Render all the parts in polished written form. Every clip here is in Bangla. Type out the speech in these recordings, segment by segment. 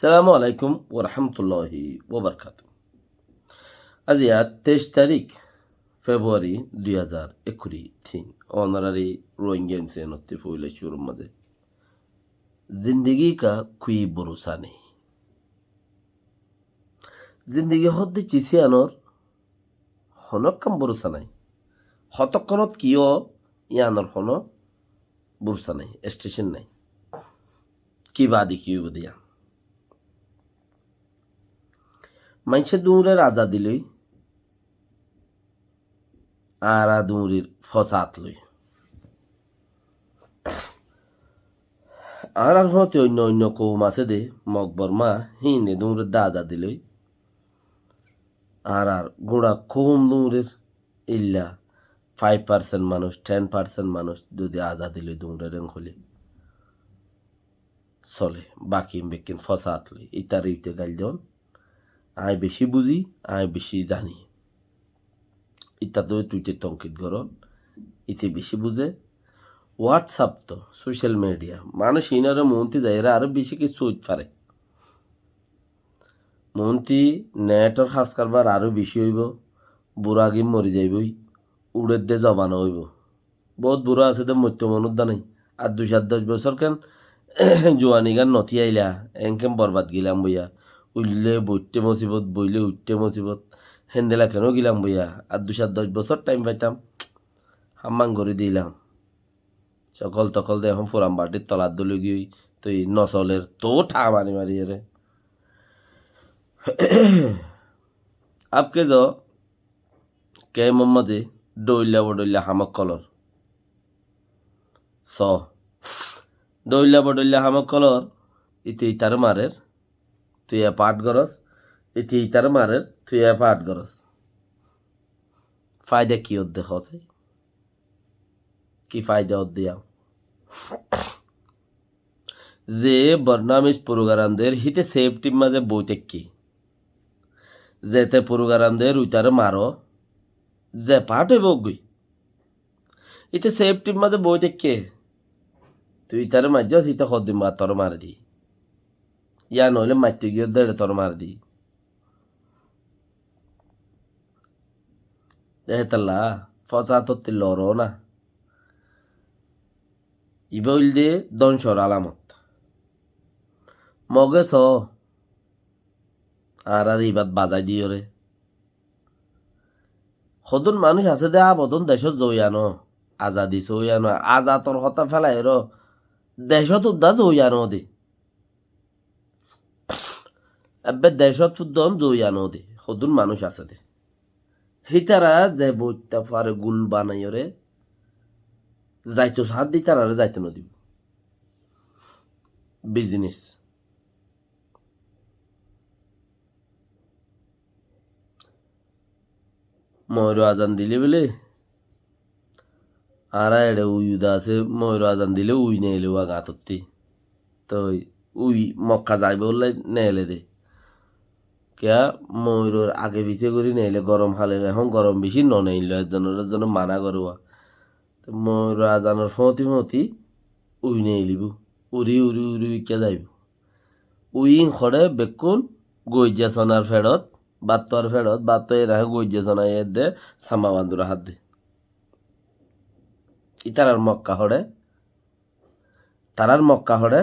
সালামু আলাইকুম ও রহমতুল্লাহি ওবরকাত। আজ 23 তারিখ ফেব্রুয়ারি 2021 অনারারি রোহিঙ্গা ইনসানত্তি ফুইলে শুরুর মাঝে জিন্দগি কা কুই ভরসা নেই। জিন্দগি হদ্দি চিসি আনর হনক কাম ভরসা নাই। হতক্ষণত কিয় ইয়ানর হন ভরসা নাই, স্টেশন নাই, কি বাদি কি দিয়া মানুষের দৌড়ের আজাদি লই আর দৌড়ির ফসাত লই আর হতে অন্য অন্য কৌম আছে দে মকবর মা হিন্দে দৌড়ের দা আজাদি লই আর গোড়া কৌম দৌড়ের ইল্লা 5% মানুষ 10% মানুষ যদি আজাদি লই দৌড়ের হলে চলে, বাকি বেকিন ফসাত লই ইতার ইতে গাইল দেন আয় বেশি বুঝি আয় বেশি জানি ইতা তো তুইতে তঙ্কিত গরন ইতে বেশি বুঝে। হোয়াটসঅ্যাপ তো সোশ্যাল মিডিয়া মানুষ ইনারে মন্ত্রী যায় এরা আরো বেশি কিছু হইতে পারে। মন্ত্রী নেটর খাস কারবার আরো বেশি হইব, বুড়া গিম মরি যাইবই, উড়ের দে জবানো হইব। বহুত বুড়া আছে দে মধ্য মনুদ্দা নাই আর 2-10 বছর কেন জোয়ানি গান নথি আইলা এনকেম বরবাদ গিলাম বইয়া উঠলে বইতে মুসিবত বইলে উঠতে মুসিবত হেন্দেলা কেন গিলাম বইয়া আর 2-10 বছর টাইম পাইতাম হাম্মাং করে দিলাম সকল তকল দে এখন ফুরাম বাটির তলার দলে গিয়ে তুই নসলের তো ঠা মারি মারি রে আপকে যো কে মোহাম্মদে ডইলা বডইলা হামক কলর স ডইলা বডইলা হামক কলর ইতে ইতার মারের তুই পাঠ গরস ইতে ইতার মারের তুই পাঠ গরস ফায়দা কি ওর দেখ কি ফায়দা ওর দিয়া যে বর্ণামিস পুরুগারামদের হিতে সেফটির মাঝে বইতে কি যেতে পুরুগারামদের উইতারে মারো যে পাঠ হইব গই ইতে সেফটির মাঝে বইতে কে তুই তারে মারছ ইতে সদিন বা তোর মার দি ইয়া নইলে মারতে গিয়ে দেড়ে তোর মার দি দেহতাল্লা ফসা তোর লড়ো না ইবইল দে দংশর আলামত মগে স আর ইবাদ বাজাই দিও রে সদন মানুষ আছে দে আবদন দেশত জয়ানো আজাদি সইয়ানো আজাতর হতা ফেলাই র দেশত উদ্দা জয়ানো দে এবার দেশত উদ্দন জয়ানো দে সদন মানুষ আছে দে হিতারা যে বইতা পারে গুল বানাইও রে যাইতো সাত দি তারা যাইতো না দিব বিজনেস ময়ূর আজান দিলে বলে আর এড়ে উইদা আছে ময়ূর আজান দিলে উই নেইলে ওয়া গাতত্তি তো উই মক্কা যাইবে বললে নেলে দে কেয়া ময়ূরের আগে পিছিয়ে করি নেইলে গরম হালে এখন গরম বেশি নেইল একজনের জন্য মানা করুয়া তো ময়ূর আজানোর ফতি উই নেইলিব উড়ি উড়ি উড়ি কে যাইব উইন খড়ে বেকুন গইজা সোনার ফেরত বাত্তর ফেরত বাত্ত এরা গইজা সোনা এর দে সামা বান্দুরা হাত দে ইতারার মক্কা হড়ে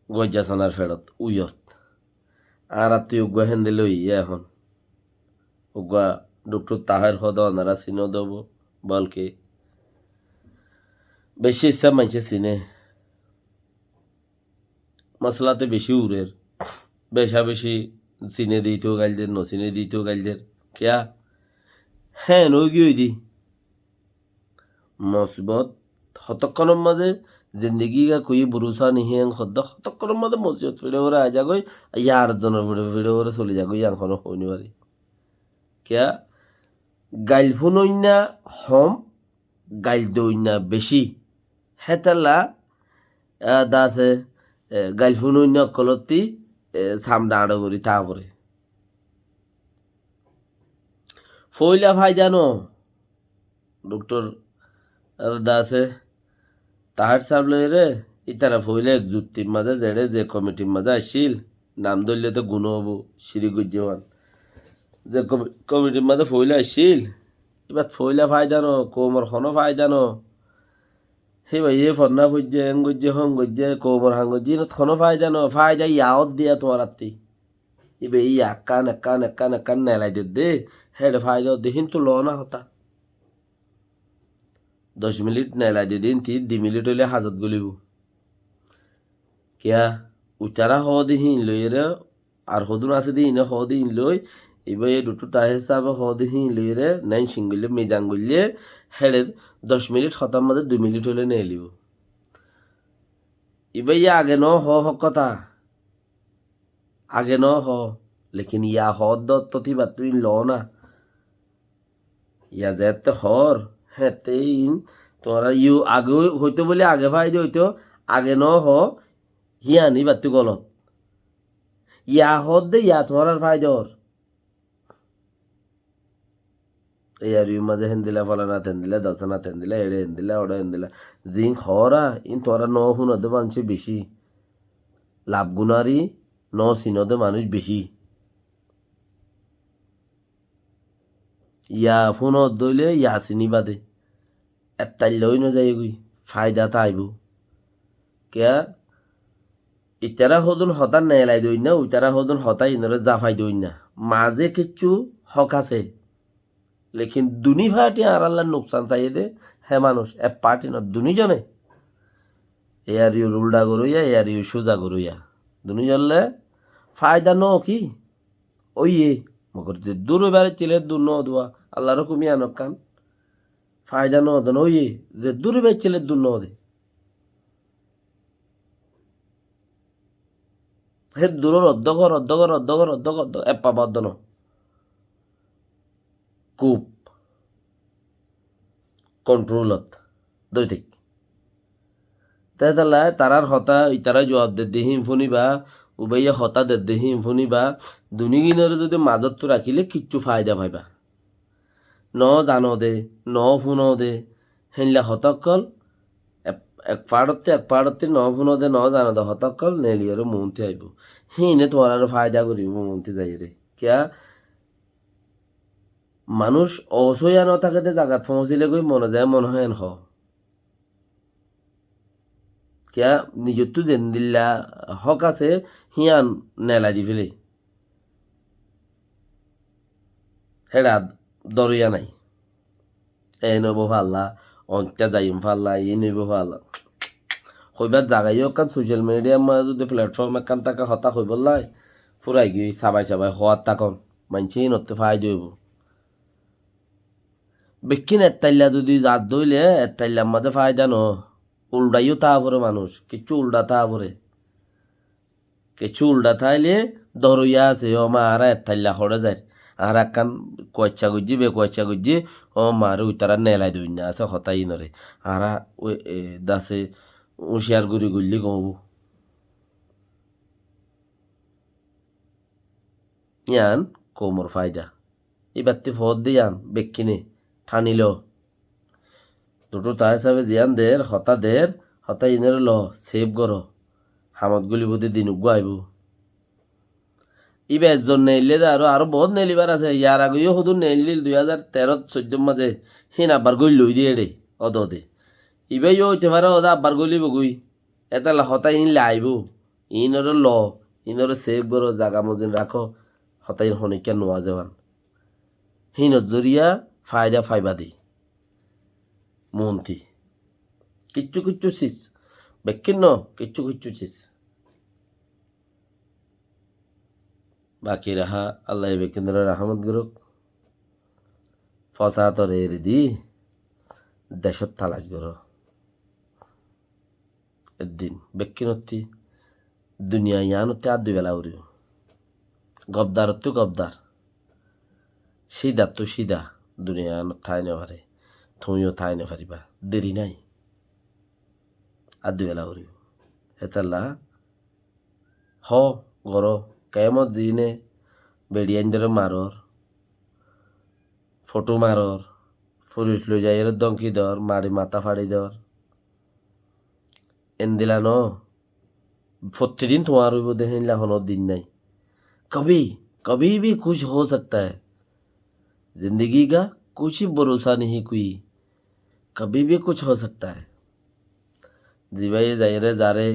গইজা সোনার ফেরত উইয়ত আর তুই উগুয়া হেন দিলে ইয়ে এখন উগুয়া ডক্টর তাহের হদ ওনারা চিনো দেব বলকে বেশি ইচ্ছা মাইছে চিনে মশলাতে বেশি উড়ের বেশি চিনে দিতেও গাইলদের নচিনে দিতেও গাইলদের কেয়া হ্যাঁ নই গিয়ে দি মসিবত হতক্ষণের মাঝে জিন্দগি গা কুই ভরসা নিহিয়াং সদ্য হতক্ষণের মাঝে মসজিদ ফিরে ওরা আয় যাগই ইয়ার জনের ফিরে ওরা চলে যাগই ইয়াংখনো হইনি পারি কেয়া গাইল ফুনইনা হম গাইল দইনা বেশি হেতালা দাসে গাইল ফুনইনা কলতি সামনা আড়ো করি তারপরে ফইলা ভাই জানো ডক্টর দাসে তাহার সাহেব লই রে ইতারা ফইলে এক যুক্তির মাঝে জেড়ে যে কমিটির মাঝে আসছিল নাম ধরলে তো গুণ হবো শ্রীগুজ্জমান যে কমিটির মাঝে ফইলে আসছিল এবার ফইলা ফায়দা ন কোমর হনো ফায়দা ন হে ভাই এ ফন্না ফুজে এং গজ্জে হং গজ্জে কোমর হাং গজ্জে হনো ফায়দা ন ফায়দা ইয়াওত দিয়া তোমার আত্মি এবার এই একান নেলাই দে হেড ফায়দা দেখিন তো ল না হতা 10 মিনিট নেলাই দিন 2 মিনিট হইলে হাজত গলিব কিয়া উচারা হ দিহিন লই রে আর হদুন আছে দিন হ দিন লই এবার এই দুটো তাই হিসাবে হ দিহিন লই রে নাইন সিঙ্গলে মেজাং গলিয়ে হেডে 10 মিনিট খতার মধ্যে 2 মিনিট হলে নিয়ে লিব এবার ইয়া আগে ন হক কথা আগে ন লেকিন ইয়া তথি বা তুই ল না ইয়া যেতে হর হ্যাঁ তেইন তোরা ইউ আগে হইতো বলে আগে ফাইদে হইতো আগে ন হিয়া নি বাত্তি গলত ইয়া দে ইয়া তোমার আর ফায়দর এই আর ইউ মাঝে হেন্দিলা ফলানা তেন্দিলা দশনা তেন্দিলা এড়ে হেন্দিলা ওড়ে হেন্দিলা জিং হরা ইন তোরা ন হুনদে মানুষ বেশি লাভ গুনারি ন সিনদে মানুষ বেশি ইয়া ফোন দইলে ইয়া চিনি বাদে এত্তাই লই ন যাই গই ফায়দা তাইব কেয়া ইতারা হদুন হতা নেলাই দই না উতারা হদুন হতা ইনরে জাফাই দই না মাঝে কিচ্ছু হক আছে লেকিন দুনি ভাইটি আর আল্লাহ নুকসান চাইয়ে দে হে মানুষ এ পার্টি ন দুনি জনে এ are you রুলডা গরুইয়া A are you সুজা গরুইয়া দুনি জনলে ফায়দা ন কি ওই মগর যে দূর এবারে চিলে দূর ন দোয়া আল্লাহর হুকুমি আনক কান ফায়দা ন দন ওই যে দূর এবার চিলে দূর ন দে হে দূরের অর্ধ এপা বদ্ধ ন কূপ কন্ট্রোলত দৈতিক তাই তারার হতা ইতারা জবাব দে দেহিম ফুনিবা উবাইয়া হতা দে দেহিম ফুনিবা দুনিগিনের যদি মাজত তো রাখিলে কিচ্ছু ফায়দা পাইবা ন জানো দে ন ফুনো দে হেনলা হতকল এক পাড়তে ন ফুনো দে ন জানো দে হতকল নেলিয়ার মনতে আইব হিনে তোমার আর ফায়দা করিব মনতে যাই রে কিয়া মানুষ অসয়া ন থাকে জাগাত পৌঁছিলে গই মনে যায় মনে হয় কিয়া নিজতো যেন দিল্লা হক আছে হিয়ান নেলা দি ফেলে হেডা দরিয়া নাই এ নব ফাল্লা অন্ত্যা যাইম ফাল্লা ই নইব ফাল্লা হইবার জাগাইও কান সোশ্যাল মিডিয়ার মাঝে যদি প্ল্যাটফর্ম একান তাকে হতা হইব লাই ফুরাই গিয়ে সাবাই হওয়ার তাকন মানছি নতে ফাই দিব বেকিন এত্তাইল্লা যদি জাত দইলে এত্তাইল্লার মাঝে ফায়দা ন উল্টাইও তা পরে মানুষ কিছু উল্টা তা পরে কিছু উল্টা থাইলে দরইয়া আছে ও মা আর এত্তাইল্লা হরে যায় আর একখান কয়চা গুজি বে কয়চা গুজি ও মার ওই তারা নেলাই দই না আছে হতাই নরে আর ওই দাসে উশিয়ার গুড়ি গুল্লি কব ইয়ান কোমর ফায়দা এবার ফদ দিয়ান বেকিনে ঠানিল দুটো তা হিসাবে জিয়ান দের হতা ইনের ল সেভ কর হামত গুলি বোধে দিনুক আইব ইবে একজন নেইলে আরো বহুত নেলিবার আছে ইয়ার আগেও সদুর নেইলিল 2013-14 মাঝে হিন আব্বার গই লই দিয়ে রে অদে ইবে হইতে পারে ওদা আব্বার গলি বগুই এটা হতা ইন লাইব ইনর ল ইনর সেভ করো জাগা মজিন রাখো হতা ইন হনিকা নোয়া যাওয়ান হিনত জরিয়া ফায়দা ফাইবা দি মন্তি কিচ্ছু চিস বেকিন কিচ্ছু চিস বাকি রাহা আল্লাহ বেকেন্দ্র রাহমত গুরুক ফসাতর এর দি দেশত তালাশ গর একদিন বেকিনতি দুনিয়া ইয়ানতে আর দুই বেলা উড়িও গবদারত গবদার সিধা তো সিধা দুনিয়া ঠাই নেভারে তুমিও ঠাই নেভারিবা দেরি নাই আর দুই বেলা উড়িও হেতাল্লা হ গর কেমত জিনে বেড়িয়ান ধরে মারর ফটো মারর ফুরিস লই যাই দঙ্কি দর মারি মাথা ফাড়ি দর এন দিলা ন প্রতিদিন তোমার হইব দেখেন লাখনো দিন নাই कभी कभी भी कुछ हो सकता है जिंदगी का कुछ भरोसा नहीं कोई कभी भी कुछ हो सकता है জি ভাই যাইরে যারে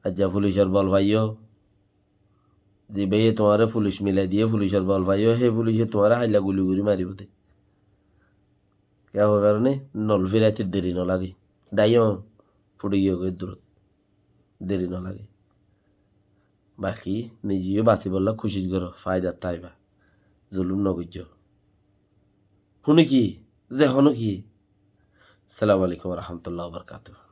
আজ্জা পুলিশের বল ভাইও জি ভাই তোমারে পুলিশ মিলাই দিয়ে পুলিশের বল ভাইও হে পুলিশে তোমারে হাইলা গুলি গুলি মারিব দে কে হবে কারণে নল ফিরাইতে দেরি ন লাগে ডাইও ফুটে গিয়ে দূর দেরি ন লাগে বাকি নিজেও বাঁচি বললা খুশি করো ফায়দার তাইবা জুলুম নগর্য শুনে কি যে হনো কি সালাম আলাইকুম রহমতুল্লাহ বরকাতুহ